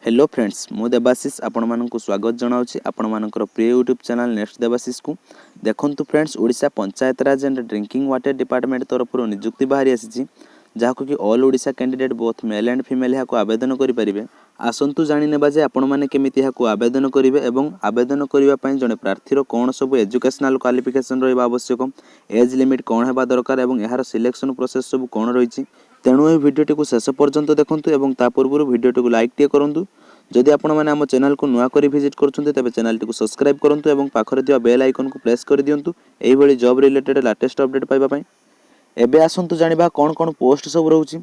Hello friends मु देवाशीष आपण मानक स्वागत जनाऊँगी आपण मानकर प्रिय यूट्यूब चैनल नेक्स्ट देवाशीष को देखंतु friends Odisha panchayat Raj and drinking water department तरफ नियुक्ति बाहरी आसी जहाँ कि all Odisha candidate both male and female यहाँ आवेदन करेंगे। आसतु जाने जे आपण मैंने केमी यहाँ आवेदन करेंगे और आवेदन करने जड़े प्रार्थीर कौन सब एजुकेशनल क्वालिफिकेशन रहा आवश्यक, एज लिमिट कौन है दरकार और यार सिलेक्शन प्रोसेस सब कौन रही। तेणु ये भिडियोटी को शेष पर्यंत देखंतु एवं ता पूर्व भिडियोटी को लाइक टे करूँ। जदि आपण मैंने आम चैनल को नुआ कर विजिट करुँचे तेज चैनल टी सब्सक्राइब करूँ और पाखरे थिबा बेल आइकन को प्रेस कर दिंतु यही जॉब रिलेटेड लेटेस्ट अपडेट पाइबा। एबे आसंतु जानिबा कौन कौन पोस्ट सब रोची।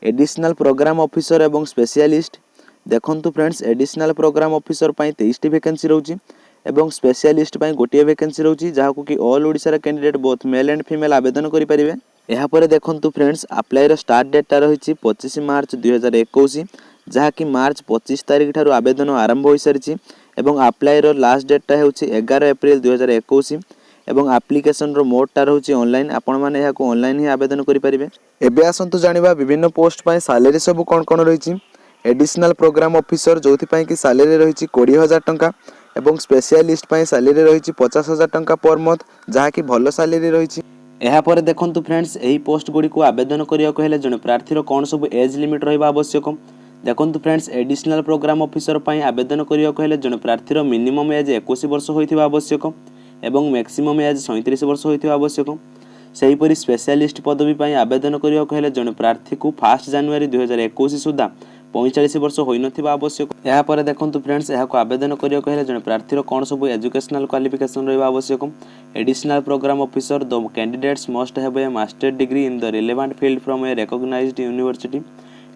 एडिशनल प्रोग्राम ऑफिसर एवं स्पेशलिस्ट देखंतु friends additional programme officer 23 vacancy रोची एवं स्पेशलिस्ट गोटे वैकेंसी रोची जहाँ कि all Odisha candidate both male and female आवेदन करेंगे। यहाँ पर देखंतु फ्रेंड्स अप्लाई स्टार्ट डेटा रही 25 मार्च 2021 जहाँ कि मार्च 25 तारीख ठारू आवेदन आरंभ हो सारी और अप्लाई लास्ट डेटा हूँ 11 एप्रिल 2021 एवं एप्लिकेशन मोडटा रोचे ऑनलाइन आपण मैंने यहाँ ऑनलाइन ही आवेदन करेंगे। एबे आसंतु जानिबा विभिन्न पोस्ट पर सैलरी सब कौन कौन रही। एडिशनल प्रोग्राम ऑफिसर जो कि सैलरी रही 20,000 टंका एवं स्पेशलिस्ट सैलरी रही 50,000 टंका पर मंथ जहाँ कि भल सैलरी रही। यहाँ पर देखंतु फ्रेंड्स यही पोस्ट गुड़ी को आवेदन करने जड़े प्रार्थीर कौन सब एज लिमिट रहा आवश्यक। देखंतु फ्रेंड्स एडिशनल प्रोग्राम ऑफिसर आवेदन करने जड़े प्रार्थीर मिनिमम एज 21 वर्ष होता आवश्यक एवं मैक्सिमम एज 37 वर्ष होता आवश्यक। सेहीपरि स्पेशलिस्ट पदवी पर आवेदन करने जड़े प्रार्थी को 1 जनवरी 2021 सुधा 45 वर्ष हो नथिबा आवश्यक। यहाँ पर देखंतु फ्रेंड्स यहाँ आवेदन करने जड़े प्रार्थीर कौन सब एजुकेशनल क्वालिफिकेशन रहा आवश्यक। Additional programme officer the candidates must have a master degree in the relevant field from a recognised university.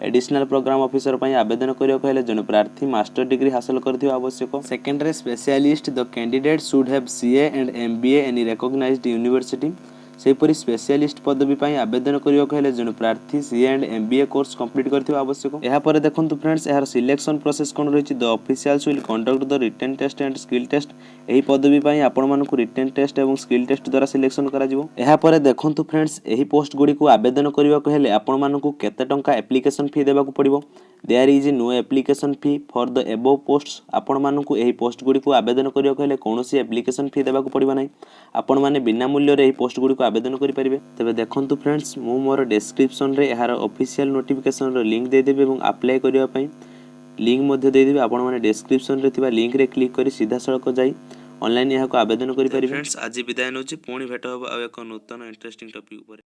Additional programme officer पर आवेदन करने जड़े प्रार्थी मास्टर डिग्री हासिल करथिबा आवश्यक। Secondary specialist the candidate should have CA and MBA any recognized university. सेहीपरि specialist पदवी पर आवेदन करने जड़े प्रार्थी CA and MBA course complete करथिबा आवश्यक। यहाँ पर देखंतु फ्रेंड्स यार सिलेक्शन प्रोसेस कौन रही। The officials will conduct the written test and skill test. यही पदवी पर आपण मानक रिटन टेस्ट और स्किल टेस्ट द्वारा सिलेक्शन करा जिवो। यहाँ पर देखंतु फ्रेंड्स यही पोस्ट गुड़ी को आवेदन करने हेले आपण मानक केते टंका एप्लिकेशन फी देबाकू पड़िबो। There is no application fee for the above post. आपण मानक यही पोस्ट गुड़ी को आवेदन करने हेले कौनसी एप्लिकेशन फी देबाकू पड़िबो नाही। आपण माने बिना मूल्य रे यही पोस्ट गुड़ी को आवेदन करेंगे। तेज देखंतु फ्रेंड्स मु मोर डिस्क्रिप्शन रे यार ऑफिशियल नोटिफिकेशन रो लिंक दे देबे एवं अप्लाई करिया पई लिंक मध्ये दे देबे। आपण माने डिस्क्रिप्शन रे थिबा लिंक रे क्लिक करी सीधा सड़क जाई ऑनलाइन यहाँ आवेदन करेंगे। फ्रेंड्स आज विदाय नउची पुणी भेट होबा एक नूतन इंटरेस्टिंग टॉपिक ऊपर।